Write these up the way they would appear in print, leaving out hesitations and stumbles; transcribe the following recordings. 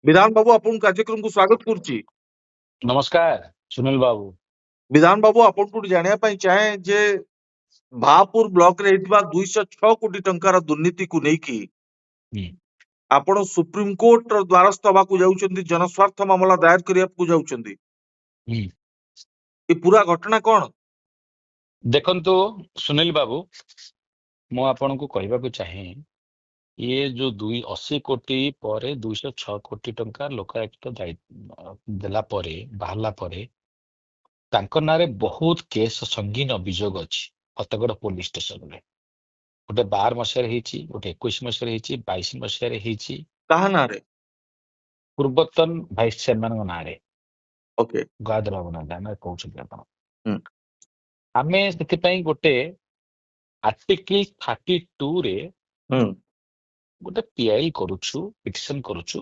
विधान बाबू आपन कार्यक्रम को स्वागत करुच्ची। नमस्कार सुनील बाबू। विधान बाबू आपन को जानिया पई चाहे जे भापुर ब्लॉक रे हितबा 206 कोटी टंकार दुर्नीति को नेकी आपण सुप्रीम कोर्ट रो द्वारस्थ हवा को जाउचंदी, जनस्वार्थ मामला दायर करिया को जाउचंदी। ए पूरा घटना कोन देखंतु सुनील बाबू, मु आपन को कहबा को चाहे ये जो 280 कोटी पर 206 कोटी टंका लोकायुक्त देला परे बाहरला परे तांको नारे बहुत केस संगीन अभियोग अछि फतेगड़ पुलिस स्टेशन रे। गोटे 12 मसिया हेची, गोटे 21 मसिया हेची, 22 मसिया हेची। कहा ना रे? पूर्वतन वाइस चेयरमैन नारे ओके गादराव ना दाना कहउछन आपण। हम्म आमे सेति पई गोटे आर्टिकल 32 रे गोटे पीआई करूछु, पिटिशन करूछु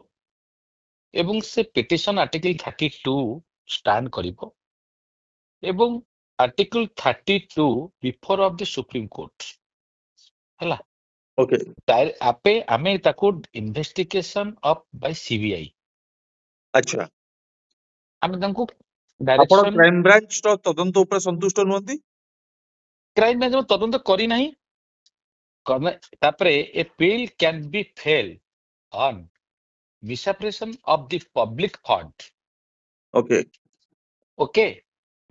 एवं से पिटिशन आर्टिकल 32 स्टैंड करिवो एवं article 32 before of the supreme court हला। ओके आपे आमे ताको इन्वेस्टिगेशन ऑफ बाय सीबीआई। अच्छा आमे तांको आपण डायरेक्शन क्राइम ब्रांच रो तदंत ऊपर संतुष्ट नहुंती? क्राइम ब्रांच तदंत करी नाही तापरे a bill can be fail on misappropriation of the public fund. Okay Okay.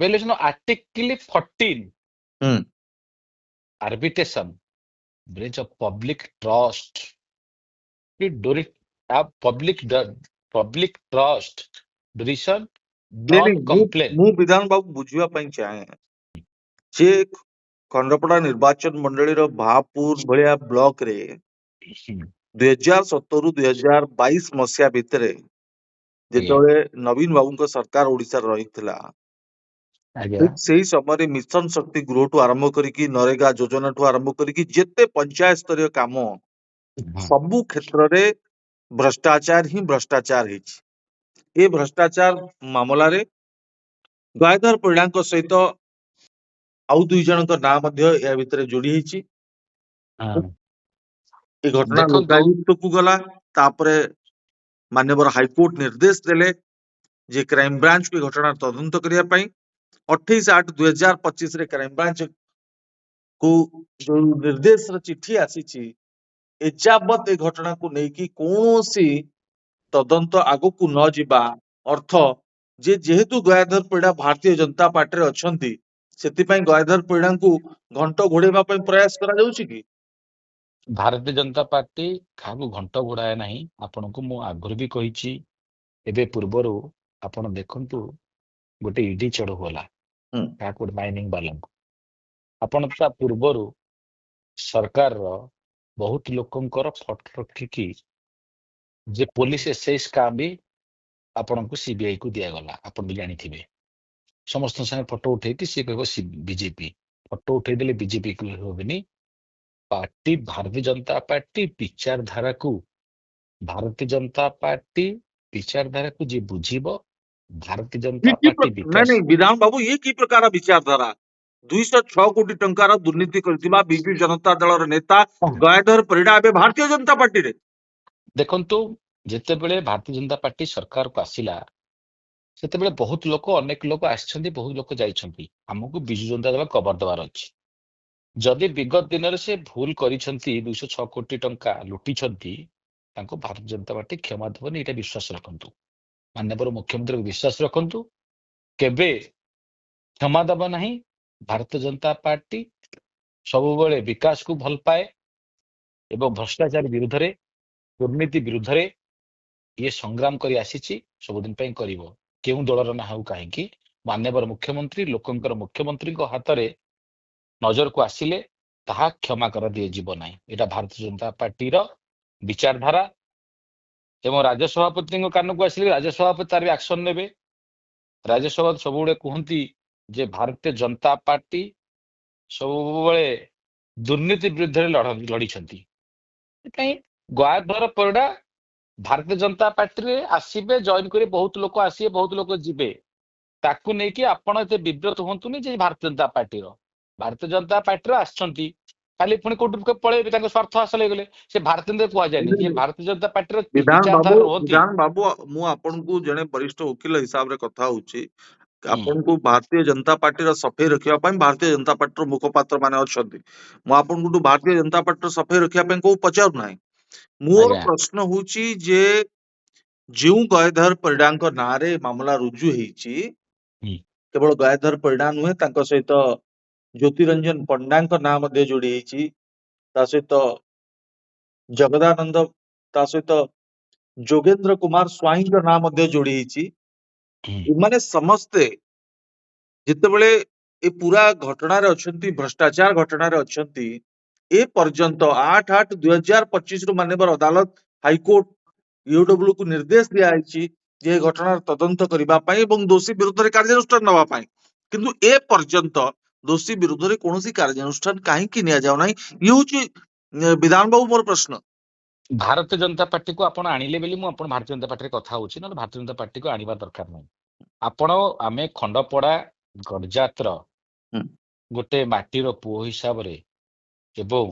Violation of Article 14. Arbitration. Breach of public trust. During public trust. Duration. Non-complaint. मु विधान बाबू बुझिया पई चाहे जे खंडपड़ा निर्वाचन मंडली रो भापुर भलिया ब्लॉक रे 2017 रु 2022 मसिया भितरे जेतोले नवीन बाबू सरकार ओडिसा रहितला, ठीक सेही समय मिशन शक्ति गृह ठू आरंभ करिकी नरेगा योजना ठू आरंभ करिकी जेते पंचायत स्तरीय काम सबु क्षेत्र रे भ्रष्टाचार ही भ्रष्टाचार हिच। ए भ्रष्टाचार मामला रे गयाधर परिडांको सहित आउ दुई जन का नाम मध्य या भितरे जोड़ी हिची। ए घटना लोकायुक्त को गला, तापरे माननीय हाईकोर्ट निर्देश देले जे क्राइम ब्रांच को घटना तदंत करिया पई 28/8/2025 रे क्राइम ब्रांच को जो निर्देश र चिट्ठी आसीची एजाबत ए घटना को नेकी कोनोसी तदंत आगो को न जिबा अर्थ जे जेहेतु गयाधर परिडा भारतीय जनता पार्टी रे अछंती सेति पई गयाधर परिडा को घंटो घोड़ेबा पई प्रयास करा जाउची की? भारतीय जनता पार्टी काहू घंट घोड़ाए नहीं। आपण को मु आगुरी भी कहिची एबे पूर्वरु आपण देखंतु गोटे ईडी चढ़ होला काकुड माइनिंग वाला आपण ता पूर्वरु सरकार रो बहुत लोकंकर फट रखिकी जे पुलिस एसएस का भी आपण को सीबीआई को दिया गला। आपण भी जानी थिबे समस्त संगे फोटो उठे कि से कहबो बीजेपी फोटो उठे देले बीजेपी को होबनी। पार्टी भारतीय जनता पार्टी विचारधारा को भारतीय जनता पार्टी विचारधारा को जे बुझीबो भारतीय जनता पार्टी विकास नहीं विधान बाबू ये की प्रकार विचारधारा 206 कोटी टंकार दुर्नीति करथिबा बिजू जनता दल र नेता गयाधर परिडा बे भारतीय जनता पार्टी रे देखंतु जेते बेले भारतीय जनता पार्टी सरकार को आसिला सेते बेले बहुत लोक अनेक लोक आछंती बहुत लोक जाइछंती हमकु बिजू जनता दल कवर दवार अछि। जदि विगत दिन रे से भूल करिछंती 206 कोटी टंका लुटी छंती तांको भारतीय जनता पार्टी क्षमा देबनी एटा विश्वास रखंतु। माननीय मुख्यमंत्री को विश्वास रखंतु केबे क्षमा देब नहीं। भारतीय जनता पार्टी सब बेले विकास को भल पाए एवं भ्रष्टाचार विरुद्ध रे दुर्नीति विरुद्ध रे ये संग्राम करी आसीची सबुदिन पई करिवो। केउ दलर ना हाउ काहेकि माननीय मुख्यमंत्री लोकंकर मुख्यमंत्री को हाथ रे नजर को आसिले ताहा क्षमा कर दिए जीव नाही। एटा भारतीय जनता पार्टी रो विचारधारा एवं राज्य सभापति कान को आसिले राज्य सभापति तार भी एक्शन नेबे। राज्य सभा सबुबले कहती जे भारतीय जनता पार्टी सबुबले दुर्नीति विरुद्ध लड़ी छंती। गयाधर परिडा भारतीय जनता पार्टी रे आसीबे जॉइन करे बहुत लोक आसीबे बहुत लोक जिबे ताकू नै कि आपण एते विब्रत होंतुनी जे भारतीय जनता पार्टी रो भारतीय जनता पार्टी रो आछंती କାଲି ପୁଣି କୋଉଠି ପଳେଇବେ, ତାଙ୍କ ସ୍ୱାର୍ଥ ହାସଲ ହେଇଗଲେ। ସେ ଭାରତୀୟ ଜନତା କୁହାଯାଏନି, ଯିଏ ଭାରତୀୟ ଜନତା ପାର୍ଟିର ବିଚାରଧାରା ରୁହନ୍ତି। ବିଧାନ ବାବୁ ମୁଁ ଆପଣଙ୍କୁ ଜଣେ ବରିଷ୍ଠ ଓକିଲ ହିସାବରେ କଥା ହଉଛି, ଆପଣଙ୍କୁ ଭାରତୀୟ ଜନତା ପାର୍ଟିର ସଫେଇ ରଖିବା ପାଇଁ ଭାରତୀୟ ଜନତା ପାର୍ଟିର ମୁଖପାତ୍ର ମାନେ ଅଛନ୍ତି। ମୁଁ ଆପଣଙ୍କୁ ଭାରତୀୟ ଜନତା ପାର୍ଟିର ସଫେଇ ରଖିବା ପାଇଁ କୋଉ ପଚାରୁନାହିଁ। ମୋର ଆଜ୍ଞା ପ୍ରଶ୍ନ ହଉଛି ଯେ ଯେଉଁ ଗୟାଧର ପରିଡାଙ୍କ ନାଁରେ ମାମଲା ରୁଜୁ ହେଇଛି, ହୁଁ କେବଳ ଗୟାଧର ପରିଡା ନୁହେଁ, ତାଙ୍କ ସହିତ ଜ୍ୟୋତିରଞ୍ଜନ ପଣ୍ଡାଙ୍କ ନାଁ ମଧ୍ୟ ଯୋଡି ହେଇଛି, ତା ସହିତ ଜଗଦାନନ୍ଦ, ତା ସହିତ ଯୋଗେନ୍ଦ୍ର କୁମାର ସ୍ୱାଇଁଙ୍କ ନାଁ ମଧ୍ୟ ଯୋଡି ହେଇଛି। ହୁଁ ଏମାନେ ସମସ୍ତେ ଯେତେବେଳେ ଏ ପୁରା ଘଟଣାରେ ଅଛନ୍ତି, ଭ୍ରଷ୍ଟାଚାର ଘଟଣାରେ ଅଛନ୍ତି, ଏ ପର୍ଯ୍ୟନ୍ତ 8/8/2025 ରୁ ମାନ୍ୟବର ଅଦାଲତ ହାଇକୋର୍ଟ ୟୁଡବ୍ଲ୍ୟୁ କୁ ନିର୍ଦ୍ଦେଶ ଦିଆଯାଇଛି ଯେ ଏ ଘଟଣାର ତଦନ୍ତ କରିବା ପାଇଁ ଏବଂ ଦୋଷୀ ବିରୁଦ୍ଧରେ କାର୍ଯ୍ୟାନୁଷ୍ଠାନ ନେବା ପାଇଁ, କିନ୍ତୁ ଏ ପର୍ଯ୍ୟନ୍ତ ଦୋଷୀ ବିରୁଦ୍ଧରେ କୌଣସି କାର୍ଯ୍ୟାନୁଷ୍ଠାନ କାହିଁକି ନିଆଯାଉ ନାହିଁ? ଇଏ ହଉଛି ବିଧାନ ବାବୁ ମୋର ପ୍ରଶ୍ନ। ଭାରତୀୟ ଜନତା ପାର୍ଟିକୁ ଆପଣ ଆଣିଲେ ବୋଲି ମୁଁ ଆପଣ ଭାରତୀୟ ଜନତା ପାର୍ଟିରେ କଥା ହଉଛି, ନହେଲେ ଭାରତୀୟ ଜନତା ପାର୍ଟିକୁ ଆଣିବା ଦରକାର ନାହିଁ। ଆପଣ ଆମେ ଖଣ୍ଡପଡା ଗଡଜାତର ହୁଁ। ଗୋଟେ ମାଟିର ପୁଅ ହିସାବରେ ଏବଂ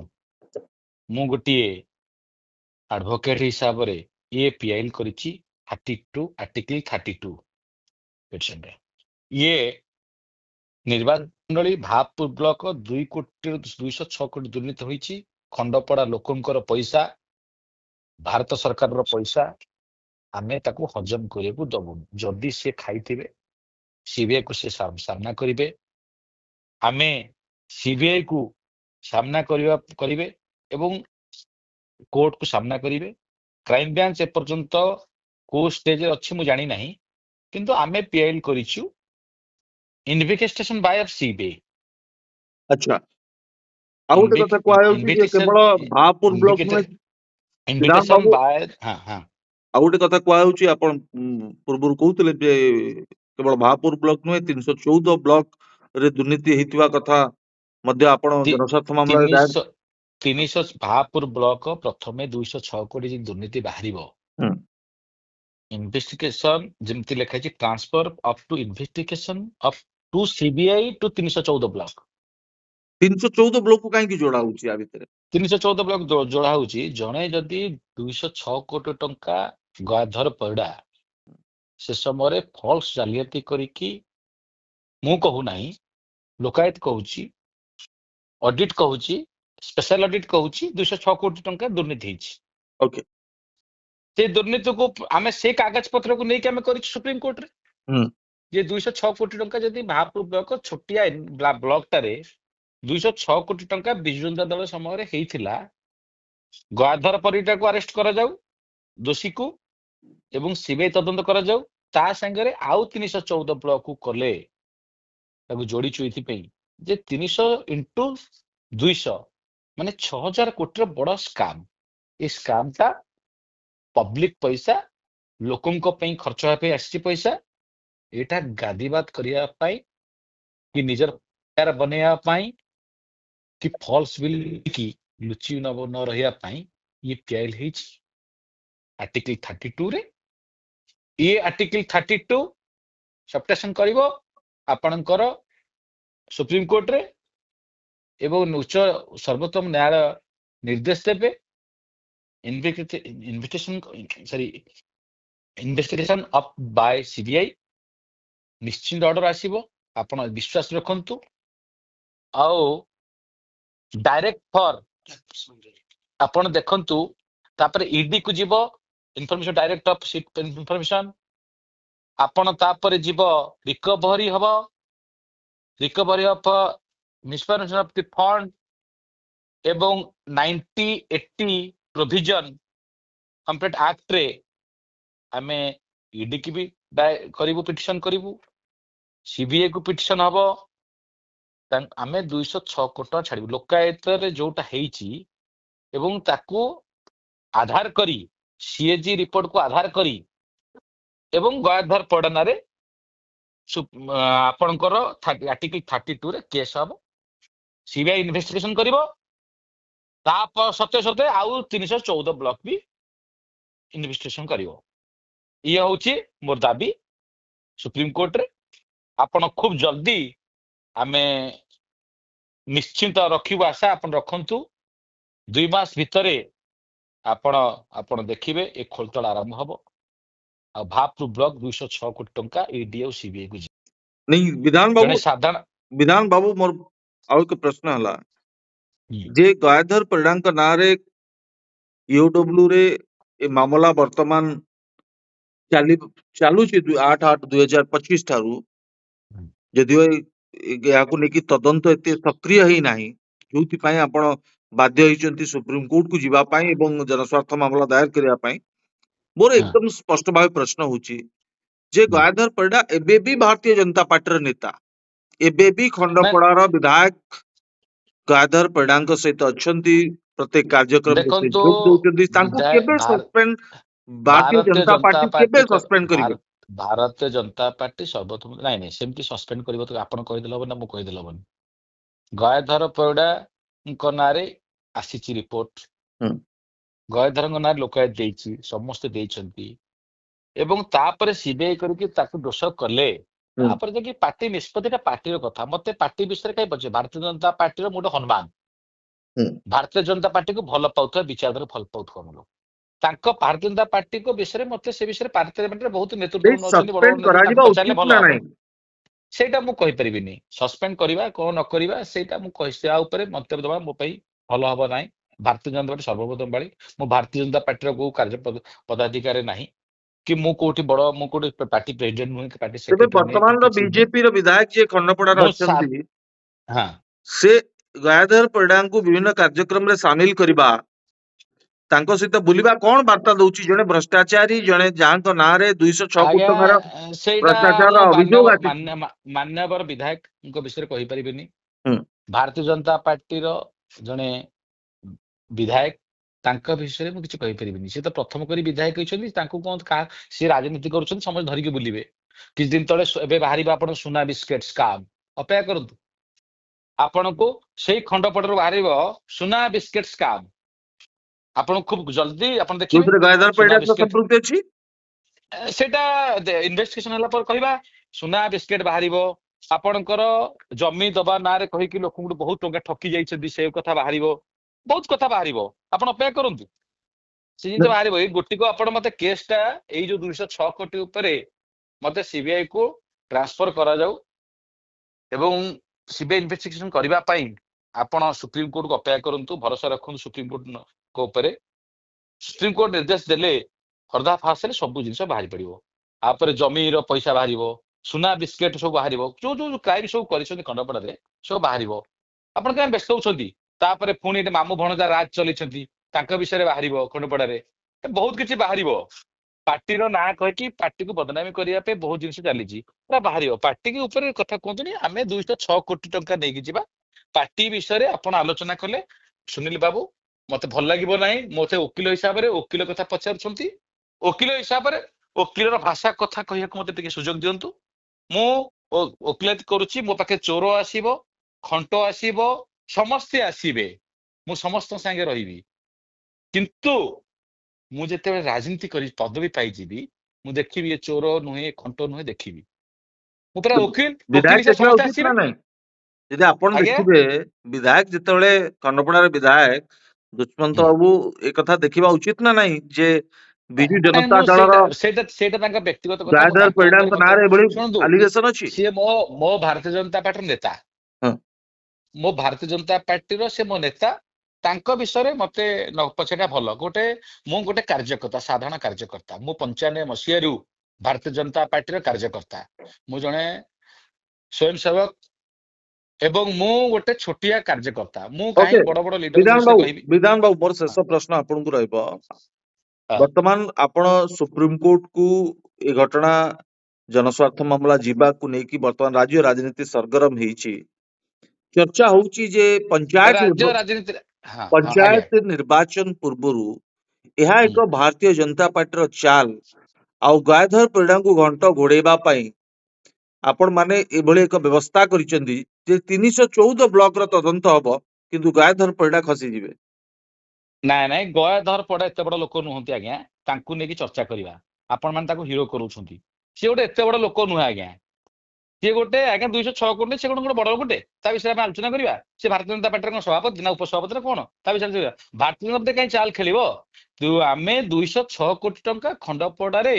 ମୁଁ ଗୋଟିଏ ଆଡଭୋକେଟ ହିସାବରେ ଇଏ ପିଆଇଲ କରିଛି ଆର୍ଟିକଲ 32 ପିଟିସନରେ। ଇଏ ନିର୍ବାଚନ ମଣ୍ଡଳୀ ଭାପୁର ବ୍ଲକ 2,206 କୋଟି ଦୁର୍ନୀତି ହୋଇଛି। ଖଣ୍ଡପଡା ଲୋକଙ୍କର ପଇସା, ଭାରତ ସରକାରର ପଇସା, ଆମେ ତାକୁ ହଜମ କରିବାକୁ ଦବୁନି। ଯଦି ସେ ଖାଇଥିବେ ସିବିଆଇ କୁ ସେ ସାମ୍ନା କରିବେ, ଆମେ ସିବିଆଇ କୁ ସାମ୍ନା କରିବେ ଏବଂ କୋର୍ଟକୁ ସାମ୍ନା କରିବେ। କ୍ରାଇମ ବ୍ରାଞ୍ଚ ଏପର୍ଯ୍ୟନ୍ତ କୋଉ ଷ୍ଟେଜରେ ଅଛି ମୁଁ ଜାଣି ନାହିଁ, କିନ୍ତୁ ଆମେ ପିଆଇଲ କରିଛୁ ଇନଭେଷ୍ଟିଗେସନ ବାୟ ସିବିଆଇ। ଆଚ୍ଛା, ଆଉ ଗୋଟେ କଥା କୁହାଯାଉଛି ଯେ କେବଳ ଭାପୁର ବ୍ଲକ ନୁହେଁ, ବିଧାନ ଇନଭିଟେସନ ବାବୁ ବାୟ ହଁ ଆଉ ଗୋଟେ କଥା କୁହାଯାଉଛି, ଆପଣ ପୂର୍ବରୁ କହୁଥିଲେ ଯେ କେବଳ ଭାପୁର ବ୍ଲକ ନୁହେଁ, 314 ବ୍ଲକ ରେ ଦୁର୍ନୀତି ହେଇଥିବା କଥା ମଧ୍ୟ ଆପଣ ଜନସ୍ୱାର୍ଥ ମାମଲାରେ ଦାୟର। 300 ଭାପୁର ବ୍ଲକ ପ୍ରଥମେ 206 କୋଟି ଦୁର୍ନୀତି ବାହାରିବ। ହୁଁ। ଇନଭେଷ୍ଟିଗେସନ ଯେମିତି ଲେଖା ହେଇଛି, transfer up to investigation up to CBI to 314 block. 314 block କୁ କାହିଁକି ଯୋଡା ହଉଛି ୟା ଭିତରେ? 314 ବ୍ଲକ ଯୋଡା ହଉଛି, ଜଣେ ଯଦି 206 କୋଟି ଟଙ୍କା ଗୟାଧର ପରିଡା ସେ ସମୟରେ ଫଲ୍ସ ଜାଲିଆତି କରିକି, ମୁଁ କହୁନାହିଁ, ଲୋକାୟତ କହୁଛି, ଅଡିଟ କହୁଛି, ସ୍ପେଶାଲ ଅଡିଟ କହୁଛି 206 କୋଟି ଟଙ୍କା ଦୁର୍ନୀତି ହେଇଛି। ଓକେ। ସେ ଦୁର୍ନୀତିକୁ ଆମେ ସେ କାଗଜ ପତ୍ରକୁ ନେଇକି ଆମେ କରିଛୁ ସୁପ୍ରିମକୋର୍ଟରେ ଯେ 206 କୋଟି ଟଙ୍କା ଯଦି ଭାପୁର ବ୍ଲକ ଛୋଟିଆ ବ୍ଲକଟାରେ 206 କୋଟି ଟଙ୍କା ବିଜୁ ଜନତା ଦଳ ସମୟରେ ହେଇଥିଲା, ଗୟାଧର ପରିଡାକୁ ଆରେଷ୍ଟ କରାଯାଉ ଦୋଷୀକୁ ଏବଂ ସିବିଆଇ ତଦନ୍ତ କରାଯାଉ। ତା ସାଙ୍ଗରେ ଆଉ 314 ବ୍ଲକକୁ କଲେ, ତାକୁ ଯୋଡିଛୁ ଏଥିପାଇଁ ଯେ 300 ଇଣ୍ଟୁ 200 ମାନେ 6,000 କୋଟିର ବଡ ସ୍କାମ। ଏ ସ୍କାମଟା ପବ୍ଲିକ ପଇସା, ଲୋକଙ୍କ ପାଇଁ ଖର୍ଚ୍ଚ ହେବା ପାଇଁ ଆସିଛି ପଇସା। ଏଇଟା ଗାଦିବାଦ କରିବା ପାଇଁ କି ନିଜର ବନେଇବା ପାଇଁ କି ଫଲ୍ସ ବିଲ୍ କି ଲୁଚି ନ ରହିବା ପାଇଁ ଇଏ ପିଆଇଲ ହେଇଛି ଆର୍ଟିକଲ 32ରେ। ଇଏ ଆର୍ଟିକଲ 32 ସବଟେକ୍ସନ କରିବ ଆପଣଙ୍କର ସୁପ୍ରିମକୋର୍ଟରେ ଏବଂ ଉଚ୍ଚ ସର୍ବୋତ୍ତମ ନ୍ୟାୟାଳୟ ନିର୍ଦ୍ଦେଶ ଦେବେ। ଇନଭେଷ୍ଟିଗେସନ ଅପ୍ ବାୟ ସିବିଆଇ ନିଶ୍ଚିନ୍ତ ଅର୍ଡର ଆସିବ, ଆପଣ ବିଶ୍ୱାସ ରଖନ୍ତୁ। ଆଉ ଡାଇରେକ୍ଟ ଫର ଆପଣ ଦେଖନ୍ତୁ, ତାପରେ ଇଡି କୁ ଯିବ ଇନଫର୍ମେସନ ଡାଇରେକ୍ଟ ଅଫ ଇନଫର୍ମେସନ, ଆପଣ ତାପରେ ଯିବ recovery of mismanagement of the fund ଏବଂ 9080 ପ୍ରୋଭିଜନ କମ୍ପ୍ଲିଟ ଆକ୍ଟରେ ଆମେ ଇଡି କି ବି କରିବୁ, ପିଟିସନ କରିବୁ, ସିବିଆଇ କୁ ପିଟିସନ ହବ। ଆମେ 206 କୋଟି ଟଙ୍କା ଛାଡିବୁ ଲୋକାୟତରେ ଯୋଉଟା ହେଇଛି ଏବଂ ତାକୁ ଆଧାର କରି ସିଏଜି ରିପୋର୍ଟକୁ ଆଧାର କରି ଏବଂ ଗୟାଧର ପରିଡାରେ ଆପଣଙ୍କର ଆର୍ଟିକଲ 32ରେ କେସ୍ ହବ। ସିବିଆଇ ଇନଭେଷ୍ଟିଗେସନ କରିବ, ତା ସତ୍ତ୍ୱେ ଆଉ 314 ବ୍ଲକ ବି ଇନଭେଷ୍ଟିଗେସନ କରିବ। ଇଏ ହଉଛି ମୋର ଦାବି ସୁପ୍ରିମକୋର୍ଟରେ। ଆପଣ ଖୁବ ଜଲ୍ଦି ଆମେ ନିଶ୍ଚିନ୍ତ ରଖିବୁ ଆଶା ଆପଣ ରଖନ୍ତୁ 2 ମାସ ଭିତରେ ଆପଣ ଆପଣ ଦେଖିବେ ଏ ଖୋଳତାଡ଼ ଆରମ୍ଭ ହବ ଆଉ ଭାବପୁର ବ୍ଲକ 206 କୋଟି ଟଙ୍କା ଇଡି ଆଉ ସିବିଆଇ କୁ ଯିବ नहीं ଜଣେ ସାଧାରଣ विधान बाबू मोर आउ एक प्रश्न हला ହୁଁ, जे गयाधर परिडा नाँ रे ईओडब्ल्यू रे ए मामला वर्तमान चाली चालुची 8/8/2025 ठारू ହୁଁ, ଯଦିଓ ଏହାକୁ ନେଇକି ତଦନ୍ତ ଏତେ ସକ୍ରିୟ ହେଇନାହିଁ ଯୋଉଥିପାଇଁ ଆପଣ ବାଧ୍ୟ ହେଇଛନ୍ତି ସୁପ୍ରିମକୋର୍ଟକୁ ଯିବା ପାଇଁ ଏବଂ ଜନସ୍ୱାର୍ଥ ମାମଲା ଦାୟର କରିବା ପାଇଁ ମୋର ହଁ, ଏକଦମ ସ୍ପଷ୍ଟ ଭାବେ ପ୍ରଶ୍ନ ହଉଛି ଯେ ହୁଁ। ଗୟାଧର ପରିଡା ଏବେ ବି ଭାରତୀୟ ଜନତା ପାର୍ଟିର ନେତା ଏବେ ବି ନା ଖଣ୍ଡପଡାର ବିଧାୟକ ଗୟାଧର ପରିଡାଙ୍କ ସହିତ ଅଛନ୍ତି ପ୍ରତ୍ୟେକ କାର୍ଯ୍ୟକ୍ରମରେ ସେ ଦେଖନ୍ତୁ ଯୋଗ ଦଉଛନ୍ତି ତାଙ୍କୁ ବିଧାୟ କେବେ ଭାର ସସ୍ପେଣ୍ଡ ଭାରତୀୟ ଭାରତୀୟ ଜନତା ଜନତା ପାର୍ଟି କେବେ ପାର୍ଟି ସସ୍ପେଣ୍ଡ କରିବେ ଭାରତୀୟ ଜନତା ପାର୍ଟି ସର୍ବତମ ନାଇଁ ନାଇଁ ସେମିତି ସସ୍ପେଣ୍ଡ କରିବ ତ ଆପଣ କହିଦେଲେ ହବନି ନା ମୁଁ କହିଦେଲେ ହବନି ଗୟାଧର ପରିଡାଙ୍କ ନାଁରେ ଆସିଛି ରିପୋର୍ଟ ହୁଁ ଗୟାଧରଙ୍କ ନାଁରେ ଲୋକାୟତ ଦେଇଛି ସମସ୍ତେ ଦେଇଛନ୍ତି ଏବଂ ତାପରେ ସିବିଆଇ କରିକି ତାକୁ ଦୋଷ କଲେ ହୁଁ ତାପରେ ଯାଇକି ପାର୍ଟି ନିଷ୍ପତ୍ତିଟା ପାର୍ଟିର କଥା ମତେ ପାର୍ଟି ବିଷୟରେ କାହିଁ ପଚାରେ ଭାରତୀୟ ଜନତା ପାର୍ଟିର ମୁଁ ଗୋଟେ ହନୁମାନ ହୁଁ ଭାରତୀୟ ଜନତା ପାର୍ଟିକୁ ଭଲ ପାଉଥିବା ବିଚାରଧାରା ଭଲ ପାଉଥିବା ମୁଁ ଲୋକ ତାଙ୍କ ଭାରତୀୟ ଜନତା ପାର୍ଟିଙ୍କ ବିଷୟରେ ମତେ ସେ ବିଷୟରେ ଭାରତୀୟ ପାର୍ଟିରେ ବହୁତ ନେତୃତ୍ୱ ସେଇ ନେଉଛନ୍ତି ବଡ ବଡ ସସ୍ପେଣ୍ଡ ନେତୃତ୍ୱ ତାଙ୍କୁ କରାଯିବା ପଚାରିଲେ ଉଚିତ ଭଲ ନା ହବ ନାହିଁ ସେଇଟା ମୁଁ କହିପାରିବିନି ସସ୍ପେଣ୍ଡ କରିବା କଣ ନ କରିବା ସେଇଟା ମୁଁ କହି ସେ ଉପରେ ମନ୍ତବ୍ୟ ଦେବା ମୋ ପାଇଁ ଭଲ ହବ ନାହିଁ ଭାରତୀୟ ଜନତା ପାର୍ଟି ସର୍ବପ୍ରଥମ ବାଳି ମୁଁ ଭାରତୀୟ ଜନତା ପାର୍ଟିର କୋଉ କାର୍ଯ୍ୟ ପଦାଧିକାରୀ ନାହିଁ କି ମୁଁ କୋଉଠି ବଡ ମୁଁ କୋଉଠି ପାର୍ଟି ପ୍ରେସିଡେଣ୍ଟ ନୁହେଁ କି ପାର୍ଟି ତେବେ ସେକ୍ରେଟାରୀ ନୁହେଁ କି ବର୍ତ୍ତମାନର କିଛି ନୁହେଁ ବିଜେପିର ବିଧାୟକ ଯିଏ ଖଣ୍ଡପଡାରେ ମୁଁ ଅଛନ୍ତି ହଁ ସେ ଗୟାଧର ପରିଡାଙ୍କୁ ବିଭିନ୍ନ କାର୍ଯ୍ୟକ୍ରମରେ ସାମିଲ କରିବା ତାଙ୍କ ସହିତ ବୁଲିବା କଣ ବାର୍ତ୍ତା ଦଉଛି ଜଣେ ଭ୍ରଷ୍ଟାଚାରୀ ଜଣେ ଯାହାଙ୍କ ନାଁରେ 206 କୋଟି ଆଜ୍ଞା ଟଙ୍କାର ସେଇଟା ମୁଁ ଭ୍ରଷ୍ଟାଚାରର ଅଭିଯୋଗ ଆସିଛି ମାନ୍ୟବର ବିଧାୟକଙ୍କ ବିଷୟରେ କହିପାରିବିନି ହୁଁ ଭାରତୀୟ ଜନତା ପାର୍ଟିର ଜଣେ ବିଧାୟକ ତାଙ୍କ ବିଷୟରେ ମୁଁ କିଛି କହିପାରିବିନି ସେ ତ ପ୍ରଥମ କରି ବିଧାୟକ କହିଛନ୍ତି ତାଙ୍କୁ କଣ ସିଏ ରାଜନୀତି କରୁଛନ୍ତି ସମସ୍ତେ ଧରିକି ବୁଲିବେ କିଛି ଦିନ ତଳେ ଏବେ ବାହାରିବା ଆପଣ ସୁନା ବିସ୍କେଟ ସ୍କାମ ଅପେକ୍ଷା କରନ୍ତୁ ଆପଣଙ୍କୁ ସେଇ ଖଣ୍ଡପଟରୁ ବାହାରିବ ସୁନା ବିସ୍କେଟ ସ୍କାମ ଆପଣ ଖୁବ ଜଲ୍ଦି ଆପଣ ଦେଖିବେ ଯୋଉଥିରେ ଗୟାଧର ସୁନା ପରିଡାଙ୍କ ବିସ୍କେଟ ସମ୍ପୃକ୍ତି ଅଛି ସେଇଟା ଇନଭେଷ୍ଟିଗେସନ ହେଲା ପରେ କହିବା ସୁନା ବିସ୍କେଟ ବାହାରିବ ଆପଣଙ୍କର ଜମି ଦବା ନାଁରେ କହିକି ଲୋକଙ୍କୁ ବହୁତ ଟଙ୍କା ଠକି ଯାଇଛନ୍ତି ସେ କଥା ବାହାରିବ ବହୁତ କଥା ବାହାରିବ ଆପଣ ଅପେକ୍ଷା କରନ୍ତୁ ସେ ଜିନିଷ ବାହାରିବ ଏଇ ଗୋଟିକ ଆପଣ ମତେ କେସ୍ ଟା ଏଇ ଯୋଉ 206 କୋଟି ଉପରେ ମତେ ସିବିଆଇ କୁ ଟ୍ରାନ୍ସଫର କରାଯାଉ ଏବଂ ସିବିଆଇ ଇନଭେଷ୍ଟିଗେସନ କରିବା ପାଇଁ ଆପଣ ସୁପ୍ରିମକୋର୍ଟକୁ ଅପେକ୍ଷା କରନ୍ତୁ ଭରସା ରଖନ୍ତୁ ସୁପ୍ରିମକୋର୍ଟଙ୍କ ଉପରେ ସୁପ୍ରିମକୋର୍ଟ ନିର୍ଦ୍ଦେଶ ଦେଲେ ପର୍ଦ୍ଦାଫାଶ ହେଲେ ସବୁ ଜିନିଷ ବାହାରି ପଡିବ ତାପରେ ଜମିର ପଇସା ବାହାରିବ ସୁନା ବିସ୍କେଟ ସବୁ ବାହାରିବ ଯୋଉ ଯୋଉ କ୍ରାଇମ ସବୁ କରିଛନ୍ତି ଖଣ୍ଡପଡାରେ ସବୁ ବାହାରିବ ଆପଣ କାହିଁ ବ୍ୟସ୍ତ ହଉଛନ୍ତି ତାପରେ ପୁଣି ଏଠି ମାମୁଁ ଭଣଜା ରାଜ ଚଲେଇଛନ୍ତି ତାଙ୍କ ବିଷୟରେ ବାହାରିବ ଖଣ୍ଡପଡାରେ ବହୁତ କିଛି ବାହାରିବ ପାର୍ଟିର ନାଁ କହିକି ପାର୍ଟିକୁ ବଦନାମୀ କରିବା ପାଇଁ ବହୁତ ଜିନିଷ ଚାଲିଛି ପୁରା ବାହାରିବ ପାର୍ଟି ଉପରେ କଥା କୁହନ୍ତୁନି ଆମେ 206 କୋଟି ଟଙ୍କା ନେଇକି ଯିବା ପାର୍ଟି ବିଷୟରେ ଆପଣ ଆଲୋଚନା କଲେ ସୁନୀଲ ବାବୁ ମତେ ଭଲ ଲାଗିବ ନାହିଁ ମତେ ଓକିଲ ହିସାବରେ ଓକିଲ କଥା ପଚାରୁଛନ୍ତି ଓକିଲ ହିସାବରେ ଓକିଲର ଭାଷା କଥା କହିବାକୁ ମତେ ଟିକେ ସୁଯୋଗ ଦିଅନ୍ତୁ ମୁଁ ଓକିଲାତି କରୁଛି ମୋ ପାଖେ ଚୋର ଆସିବ ଖଣ୍ଟ ଆସିବ ସମସ୍ତେ ଆସିବେ ମୁଁ ସମସ୍ତଙ୍କ ସାଙ୍ଗେ ରହିବି କିନ୍ତୁ ମୁଁ ଯେତେବେଳେ ରାଜନୀତି କରି ପଦବୀ ପାଇଯିବି ମୁଁ ଦେଖିବି ଏ ଚୋର ନୁହେଁ ଖଣ୍ଟ ନୁହେଁ ଦେଖିବି ମୁଁ ପୁରା ଓକିଲ ଓକିଲ ବିଧାୟକ ହିସାବରେ ଦେଖିବା ସମସ୍ତେ ଉଚିତ ଆସିବେ ନା ନାହିଁ ଯଦି ଆପଣ ଆଜ୍ଞା ଦେଖିବେ ବିଧାୟକ ଯେତେବେଳେ ଖଣ୍ଡପଡାର ବିଧାୟକ ଦୁଷ୍ମନ୍ତ ହୁଁ। ବାବୁ ଏ କଥା ଦେଖିବା ଉଚିତ ନା ନାହିଁ ଯେ ବିଜୁ ନାଇଁ ଜନତା ମୁଁ ଦଳର ସେଇଟା ସେଇଟା ସେଇଟା ତାଙ୍କ ବ୍ୟକ୍ତିଗତ କଥା ମୁଁ ଗୟାଧର ତାଙ୍କ ଉପରେ ପରିଡାଙ୍କ ମତେ ନାଁରେ ଏଭଳି ଶୁଣନ୍ତୁ ଆଲିଗେସନ ଅଛି ସିଏ ମୋ ମୋ ଭାରତୀୟ ଜନତା ପାର୍ଟିର ନେତା ହଁ ମୋ ଭାରତୀୟ ଜନତା ପାର୍ଟିର ସେ ମୋ ନେତା ତାଙ୍କ ବିଷୟରେ ମତେ ନ ପଚାରିବା ଭଲ ମୁଁ ଗୋଟେ କାର୍ଯ୍ୟକର୍ତ୍ତା ସାଧାରଣ କାର୍ଯ୍ୟକର୍ତ୍ତା ମୁଁ 95 ମସିହାରୁ ଭାରତୀୟ ଜନତା ପାର୍ଟିର କାର୍ଯ୍ୟକର୍ତ୍ତା ମୁଁ ଜଣେ ସ୍ୱୟଂସେବକ ଏବଂ ମୁଁ ଗୋଟେ ଛୋଟିଆ କାର୍ଯ୍ୟକର୍ତ୍ତା ମୁଁ କାହିଁ ଓକେ ବଡ ବଡ ଲିଡରଙ୍କ ବିଷୟରେ କହିବି ବିଧାନ ବାବୁ ମୋର ହଁ, ଶେଷ ପ୍ରଶ୍ନ ଆପଣଙ୍କୁ ରହିବ ହଁ। ବର୍ତ୍ତମାନ ଆପଣ ସୁପ୍ରିମକୋର୍ଟକୁ ଏ ଘଟଣା ଜନସ୍ୱାର୍ଥ ମାମଲା ଯିବାକୁ ନେଇକି ବର୍ତ୍ତମାନ ରାଜ୍ୟ ରାଜନୀତି ସରଗରମ ହେଇଛି ଚର୍ଚ୍ଚା ହଉଛି ଯେ ରାଜ୍ୟ ରାଜନୀତିରେ ହଁ ହଁ ଆଜ୍ଞା ପଞ୍ଚାୟତ ନିର୍ବାଚନ ପୂର୍ବରୁ ଏହା ହୁଁ। ଏକ ଭାରତୀୟ ଜନତା ପାର୍ଟିର ଚାଲ ଆଉ ଗୟାଧର ପରିଡାଙ୍କୁ ଘଣ୍ଟ ଘୋଡେଇବା ପାଇଁ ଆପଣ ମାନେ ଏଭଳି ଏକ ବ୍ୟବସ୍ଥା କରିଛନ୍ତି ଯେ 314 ବ୍ଲକର ତଦନ୍ତ ହବ କିନ୍ତୁ ଗୟାଧର ପରିଡା ଖସିଯିବେ ନାଇଁ ନାଇଁ ଗୟାଧର ପଡା ଏତେ ବଡ ଲୋକ ନୁହନ୍ତି ଆଜ୍ଞା ତାଙ୍କୁ ନେଇକି ଚର୍ଚ୍ଚା କରିବା ଆପଣ ମାନେ ତାକୁ ହିରୋ କରୁଛନ୍ତି ସିଏ ଗୋଟେ ଏତେ ବଡ ଲୋକ ନୁହେଁ ଆଜ୍ଞା ସିଏ ଗୋଟେ ଆଜ୍ଞା 206 କୋଟି ସେ ଗୋଟେ ବଡ ଗୋଟେ ତା ବିଷୟରେ ଆମେ ଆଲୋଚନା କରିବା। ସେ ଭାରତୀୟ ଜନତା ପାର୍ଟିର କଣ ସଭାପତି ନା ଉପସଭାପତି ନା କଣ ତା ବିଷୟରେ କରିବା। ଭାରତୀୟ ଜନତା ପାର୍ଟି କାହିଁ ଚାଲ ଖେଳିବ? ଆମେ 206 କୋଟି ଟଙ୍କା ଖଣ୍ଡପଡାରେ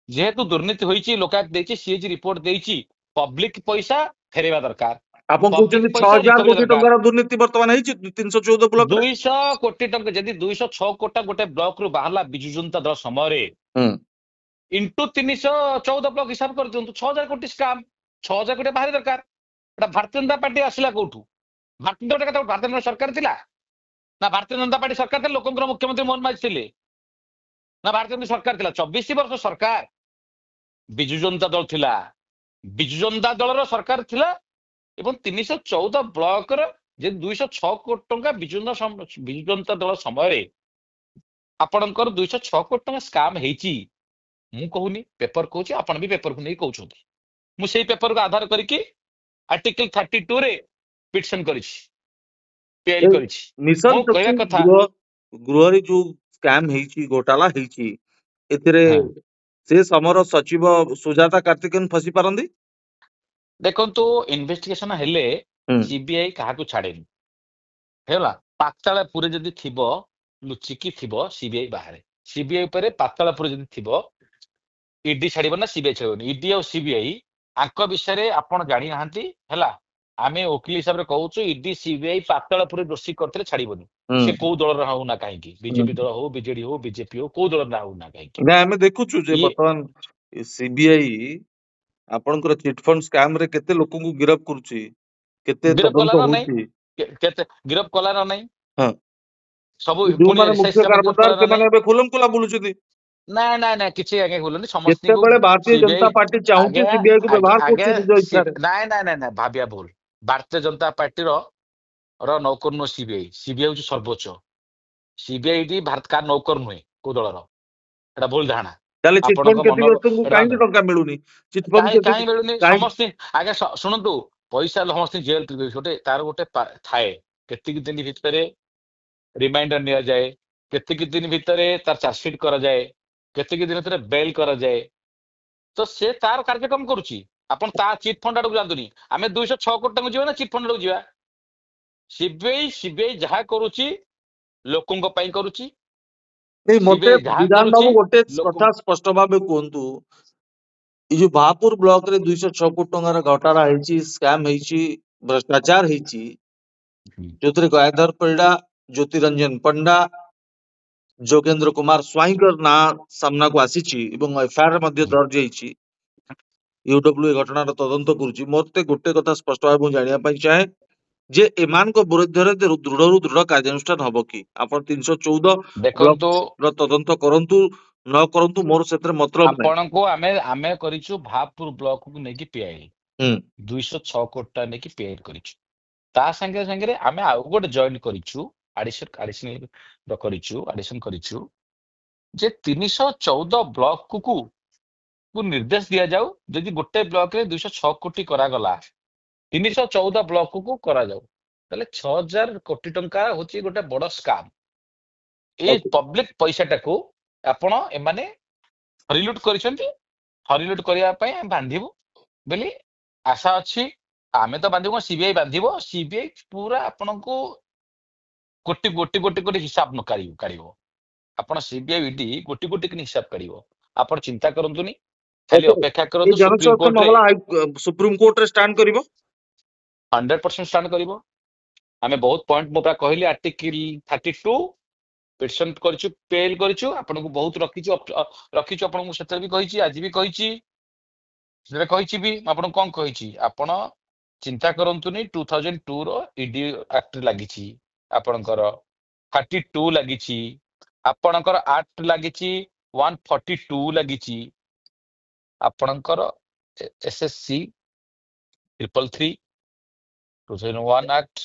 ଯେହେତୁ ଦୁର୍ନୀତି ହୋଇଛି, ଲୋକାୟୁକ୍ତ ଦେଇଛି, ସିଏଜି ରିପୋର୍ଟ ଦେଇଛି, ପବ୍ଲିକ ପଇସା ଫେରେଇବା ଦରକାର। ଆପଣ ପବ୍ଲିକ କହୁଛନ୍ତି ପଇସା 6,000 ରିକଭରି କୋଟି ଦରକାର। ଟଙ୍କାର ଦୁର୍ନୀତି ବର୍ତ୍ତମାନ ହେଇଛି 314 ବ୍ଲକରେ। 200 କୋଟି ଟଙ୍କା ଯଦି 206 କୋଟି ଗୋଟେ ବ୍ଲକ ରୁ ବାହାରିଲା ବିଜୁ ଜନତା ଦଳ ସମୟରେ, ହୁଁ ଇଣ୍ଟୁ 314 ବ୍ଲକ ହିସାବ କରିଦିଅନ୍ତୁ, 6,000 କୋଟି ସ୍କାମ। 6,000 କୋଟି ବାହାରି ଦରକାର। ଏଟା ଭାରତୀୟ ଜନତା ପାର୍ଟି ଆସିଲା କୋଉଠୁ? ଭାରତୀୟ ଜନତା ପାର୍ଟି ଭାରତୀୟ ଜନତା ସରକାର ଥିଲା ନା? ଭାରତୀୟ ଜନତା ପାର୍ଟି ସରକାର ଥିଲା, ଲୋକଙ୍କର ମୁଖ୍ୟମନ୍ତ୍ରୀ ମୋହନ ମାଝୀ ଥିଲେ ନା? ଭାରତୀୟ ଜନତା ସରକାର ଥିଲା 24 ବର୍ଷ ସରକାର ବିଜୁ ଜନତା ଦଳ ଥିଲା। ବିଜୁ ଜନତା ଦଳର ସରକାର ଥିଲା ଏବଂ 314 ବ୍ଲକର ଯେ 206 କୋଟି ଟଙ୍କା ବିଜୁ ଜନତା ଦଳ ସମୟରେ ଆପଣଙ୍କର 206 କୋଟି ଟଙ୍କା ସ୍କାମ ହେଇଛି। ମୁଁ କହୁନି, ପେପର କହୁଛି, ଆପଣ ବି ପେପରକୁ ନେଇ କହୁଛନ୍ତି। ମୁଁ ସେଇ ପେପରକୁ ଆଧାର କରିକି ଆର୍ଟିକଲ 32 ରେ ପିଟିସନ କରିଛି, ପିଆଇଲ କରିଛି। ମିଶନ ମୁଁ କହିବା ଶକ୍ତି କଥା, ଗୃହରେ ଯୋଉ ସ୍କାମ ହେଇଛି, ଘୋଟାଲା ହେଇଛି, ଏଥିରେ ହଁ ସେ ସମର ସଚିବ ସୁଜାତା କାର୍ତ୍ତିକେୟନ ଫସି ପାରନ୍ତି। ଦେଖନ୍ତୁ, ଇନଭେଷ୍ଟିଗେସନ ହେଲେ ହୁଁ ସିବିଆଇ କାହାକୁ ଛାଡେନି, ହେଲା। ପାତାଳପୁରେ ଯଦି ଥିବ, ଲୁଚିକି ଥିବ ସିବିଆଇ ବାହାରେ। ସିବିଆଇ ଉପରେ ପାତାଳପୁରେ ଯଦି ଥିବ, ଇଡି ଛାଡିବ ନା ସିବିଆଇ ଛାଡିବନି? ଇଡି ଆଉ ସିବିଆଇ ଆଙ୍କ ବିଷୟରେ ଆପଣ ଜାଣିନାହାନ୍ତି, ହେଲା। ଆମେ ଓକିଲ ହିସାବରେ କହୁଛୁ, ଇଡି ସିବିଆଇ ପାତାଳପୁରେ ଦୋଷୀ କରିଥିଲେ ଛାଡିବନି। ହୁଁ ସେ କୋଉ ଦଳର ହଉ ନା କାହିଁକି, ହୁଁ। ବିଜେପି ଦଳ ହଉ, ବିଜେଡି ହଉ, ବିଜେପି ହଉ, କୋଉ ଦଳର ହଉ ନା କାହିଁକି। ନା ଆମେ ଦେଖୁଛୁ ଯେ ଇଏ ବର୍ତ୍ତମାନ ସିବିଆଇ ଆପଣଙ୍କର ଚିଟଫଣ୍ଡ ସ୍କାମ ରେ କେତେ ଲୋକଙ୍କୁ ଗିରଫ କରୁଛି, କେତେ ଗିରଫ ତଦନ୍ତ କଲାର ନାହିଁ, ହଉଛି। କେତେ ଗିରଫ କଲାର ନାହିଁ, ହଁ, ସବୁ ପୁଣି ଯୋଉମାନେ ଏକ୍ସାଇଜ ମୁଖ୍ୟ କାମ ଗିରଫ କାରବାରଦାର କଲାର ନାହିଁ। ସେମାନେ ଏବେ ଖୁଲମଖୁଲା ବୁଲୁଛନ୍ତି। ନାଇଁ ନାଇଁ ନାଇଁ, କିଛି ଆଜ୍ଞା ଭୁଲନି, ସମସ୍ତଙ୍କୁ ଯେତେବେଳେ ଭାରତୀୟ ସିବିଆଇ ଜନତା ପାର୍ଟି ଚାହୁଁଛି ଆଜ୍ଞା ସିବିଆଇ କୁ ଆଜ୍ଞା ବ୍ୟବହାର ଆଜ୍ଞା କରୁଛି ନିଜ ଇଚ୍ଛାରେ। ନାଇଁ ନାଇଁ ନାଇଁ ନାଇଁ, ଭାବିବା ଭୁଲ। ଭାରତୀୟ ଜନତା ପାର୍ଟିର ନୌକର ନୁହେଁ ସିବିଆଇ। ସିବିଆଇ ହଉଛି ସର୍ବୋଚ୍ଚ। ସିବିଆଇ ଭାରତ କାହାର ନୌକର ନୁହେଁ, କୋଉ ଦଳର। ଏଟା ଭୁଲ ଧାରଣା ତାହେଲେ ଆପଣଙ୍କ ଚିଟଫଣ୍ଡ ମନ। କ୍ଷତିଗ୍ରସ୍ତଙ୍କୁ ଏଟା କାହିଁକି ଟଙ୍କା ମିଳୁନି? ଚିଟଫଣ୍ଡ କାହିଁ କ୍ଷତି କାହିଁ ମିଳୁନି? କାହିଁକି? ସମସ୍ତେ ଆଜ୍ଞା ଶୁଣନ୍ତୁ, ପଇସା ସମସ୍ତେ ଜେଲ ଗୋଟେ ତାର ଗୋଟେ ଥାଏ, କେତିକି ଦିନ ଭିତରେ ରିମାଇଣ୍ଡର ନିଆଯାଏ, କେତିକି ଦିନ ଭିତରେ ତାର ଚାର୍ଜସିଟ କରାଯାଏ, କେତିକି ଦିନ ଭିତରେ ବେଲ କରାଯାଏ। ତ ସେ ତାର କାର୍ଯ୍ୟକ୍ରମ କରୁଛି। ଆପଣ ତା ଚିଟ୍ ଫଣ୍ଡ ଆଡକୁ ଯାଆନ୍ତୁନି। ଆମେ 206 କୋଟି ଟଙ୍କା ଯିବା ନା ଚିଟ୍ ଫଣ୍ଡ ଆଡକୁ ଯିବା? ସିବିଆଇ ଯାହା କରୁଛି ଲୋକଙ୍କ ପାଇଁ କରୁଛି। ନାଇଁ, ମତେ ସିବିଆଇ ଯାହା ବିଧାନ କରୁଛି ବାବୁ ଗୋଟେ ଲୋକ। କଥା ସ୍ପଷ୍ଟ ଭାବେ କୁହନ୍ତୁ, ଏଇ ଯୋଉ ବାହାପୁର ବ୍ଲକ ରେ 206 କୋଟି ଟଙ୍କାର ଘୋଟାଲା ହେଇଛି, ସ୍କାମ ହେଇଛି, ଭ୍ରଷ୍ଟାଚାର ହେଇଛି, ଯୋଉଥିରେ ଗୟାଧର ପରିଡା, ଜ୍ୟୋତିରଞ୍ଜନ ପଣ୍ଡା, ଯୋଗେନ୍ଦ୍ର କୁମାର ସ୍ୱାଇଁଙ୍କ ନାଁ ସାମ୍ନାକୁ ଆସିଛି ଏବଂ ଏଫଆଇଆର ମଧ୍ୟ ଦର୍ଜ ହେଇଛି। ୟୁଡବ୍ଲ୍ୟୁ ଏ ଘଟଣାର ତଦନ୍ତ କରୁଛି। ମତେ ଗୋଟେ କଥା ସ୍ପଷ୍ଟ ଭାବେ ମୁଁ ଜାଣିବା ପାଇଁ ଚାହେଁ ଯେ ଏମାନଙ୍କ ବିରୁଦ୍ଧରେ ଦୃଢରୁ ଦୃଢ କାର୍ଯ୍ୟାନୁଷ୍ଠାନ ହବ କି? ଆପଣ 314 ବ୍ଲକ ଦେଖନ୍ତୁ, ର ତଦନ୍ତ କରନ୍ତୁ ନ କରନ୍ତୁ, ମୋର ସେଥିରେ ମତଲବ ନାହିଁ। ଆପଣଙ୍କୁ ଆମେ ଆମେ କରିଛୁ ଭାପୁର ବ୍ଲକକୁ ନେଇକି ପିଆଇଲ ହୁଁ 206 କୋଟି ଟଙ୍କା ନେଇକି ପିଆଇଲ କରିଛୁ। ତା ସାଙ୍ଗେ ସାଙ୍ଗରେ ଆମେ ଆଉ ଗୋଟେ ଜଏଣ୍ଟ କରିଛୁ, ଆଡିସନ କରିଛୁ ଯେ 314 ବ୍ଲକକୁ ନିର୍ଦ୍ଦେଶ ଦିଆଯାଉ, ଯଦି ଗୋଟେ ବ୍ଲକରେ 206 କୋଟି କରାଗଲା, 314 ବ୍ଲକକୁ କରାଯାଉ, ତାହେଲେ 6,000 କୋଟି ଟଙ୍କା ହଉଛି ଗୋଟେ ବଡ ସ୍କାମ। ଏଇ ଓକେ। ପବ୍ଲିକ ପଇସାଟାକୁ ଆପଣ ଏମାନେ ହରିଲୁଟ କରିଛନ୍ତି। ହରିଲୁଟ କରିବା ପାଇଁ ଆମେ ବାନ୍ଧିବୁ ବୋଲି ଆଶା ଅଛି। ଆମେ ତ ବାନ୍ଧିବୁ, ସିବିଆଇ ବାନ୍ଧିବ। ସିବିଆଇ ପୁରା ଆପଣଙ୍କୁ କୋଟି କୋଟି କୋଟି କୋଟି ହିସାବ କାଢିବ। ଆପଣ ସିବିଆଇ ଇଡି କୋଟି କୋଟି ହିସାବ କାଢିବ। ଆପଣ ଚିନ୍ତା କରନ୍ତୁନି, ଖାଲି ଓକେ, ଅପେକ୍ଷା ଏଇ କରନ୍ତୁ ଜନସ୍ୱାର୍ଥ ସୁପ୍ରିମକୋର୍ଟରେ ମାମଲା ସୁପ୍ରିମକୋର୍ଟରେ ଷ୍ଟାଣ୍ଡ କରିବ। 100% ଷ୍ଟାଣ୍ଡ କରିବ। ଆମେ ବହୁତ ପଏଣ୍ଟ ମୁଁ ପ୍ରାୟ କହିଲି, ଆର୍ଟିକଲ 32 ପିଟିସନ କରିଛୁ, ପେଲ କରିଛୁ, ଆପଣଙ୍କୁ ବହୁତ ରଖିଛୁ ଆପଣଙ୍କୁ ସେଥିରେ ବି କହିଛି, ଆଜି ବି କହିଛି, ସେଥିରେ କହିଛି ବି। ମୁଁ ଆପଣଙ୍କୁ କଣ କହିଛି? ଆପଣ ଚିନ୍ତା କରନ୍ତୁନି। 2002 ର ଇଡି ଆକ୍ଟ ଲାଗିଛି, ଆପଣଙ୍କର 32 ଲାଗିଛି, ଆପଣଙ୍କର ଆକ୍ଟ ଲାଗିଛି 142 ଲାଗିଛି, ଆପଣଙ୍କର SSC 333, 2001 ଆକ୍ଟ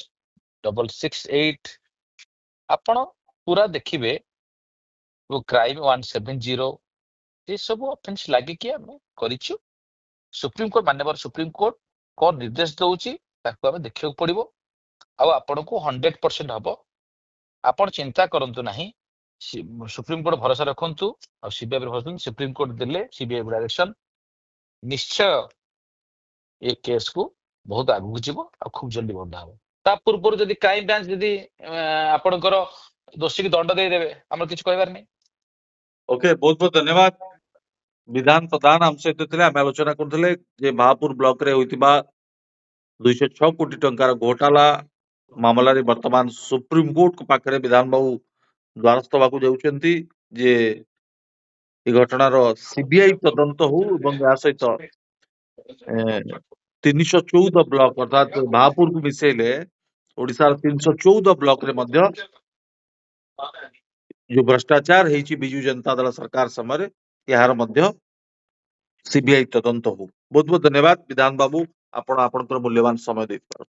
668, ଆପଣ ପୁରା ଦେଖିବେ କ୍ରାଇମ 170, ଏସବୁ ଅଫେନ୍ସ ଲାଗିକି ଆମେ କରିଛୁ। ସୁପ୍ରିମକୋର୍ଟ, ମାନ୍ୟବର ସୁପ୍ରିମକୋର୍ଟ କଣ ନିର୍ଦ୍ଦେଶ ଦଉଛି ତାକୁ ଆମେ ଦେଖିବାକୁ ପଡିବ। ଆଉ ଆପଣଙ୍କୁ 100% ହବ। ଆପଣ ଚିନ୍ତା କରନ୍ତୁ ନାହିଁ। ସୁପ୍ରିମକୋର୍ଟ ଭରସା ରଖନ୍ତୁ ଆଉ ସିବିଆଇ ଭରସା ରଖନ୍ତୁ। ସୁପ୍ରିମକୋର୍ଟ ଦେଲେ ସିବିଆଇ ଡାଇରେକ୍ସନ ନିଶ୍ଚୟ ଏ କେସ୍ କୁ ବହୁତ ଆଗକୁ ଯିବ ଆଉ ଖୁବ ଜଲ୍ଦି ବନ୍ଦ ହବ। ତା ପୂର୍ବରୁ ଯଦି କ୍ରାଇମ ବ୍ରାଞ୍ଚ ଯଦି ଆପଣଙ୍କର ଦୋଷୀକି ଦଣ୍ଡ ଦେଇଦେବେ ଆମର କିଛି କହିବାର ନାହିଁ। ଓକେ, ବହୁତ ବହୁତ ଧନ୍ୟବାଦ। ବିଧାନ ପ୍ରଧାନ ଆମ ସହିତ ଥିଲେ, ଆମେ ଆଲୋଚନା କରୁଥିଲେ ଯେ ମହାପୁର ବ୍ଲକ ରେ ହୋଇଥିବା 206 କୋଟି ଟଙ୍କାର ଘୋଟାଲା ମାମଲାରେ ବର୍ତ୍ତମାନ ସୁପ୍ରିମକୋର୍ଟ ପାଖରେ ବିଧାନ ବାବୁ ଦ୍ୱାରସ୍ଥ ହେବାକୁ ଯାଉଛନ୍ତି ଯେ ଏ ଘଟଣାର ସିବିଆଇ ତଦନ୍ତ ହଉ ଏବଂ ଏହା ସହିତ 314 ବ୍ଲକ ଅର୍ଥାତ ମହାପୁରକୁ ମିଶେଇଲେ ଓଡିଶାର 314 ବ୍ଲକରେ ମଧ୍ୟ ଯୋଉ ଭ୍ରଷ୍ଟାଚାର ହେଇଛି ବିଜୁ ଜନତା ଦଳ ସରକାର ସମୟରେ ଏହାର ମଧ୍ୟ ସିବିଆଇ ତଦନ୍ତ ହଉ। ବହୁତ ବହୁତ ଧନ୍ୟବାଦ ବିଧାନ ବାବୁ, ଆପଣ ଆପଣଙ୍କର ମୂଲ୍ୟବାନ ସମୟ ଦେଇଥିବାରୁ।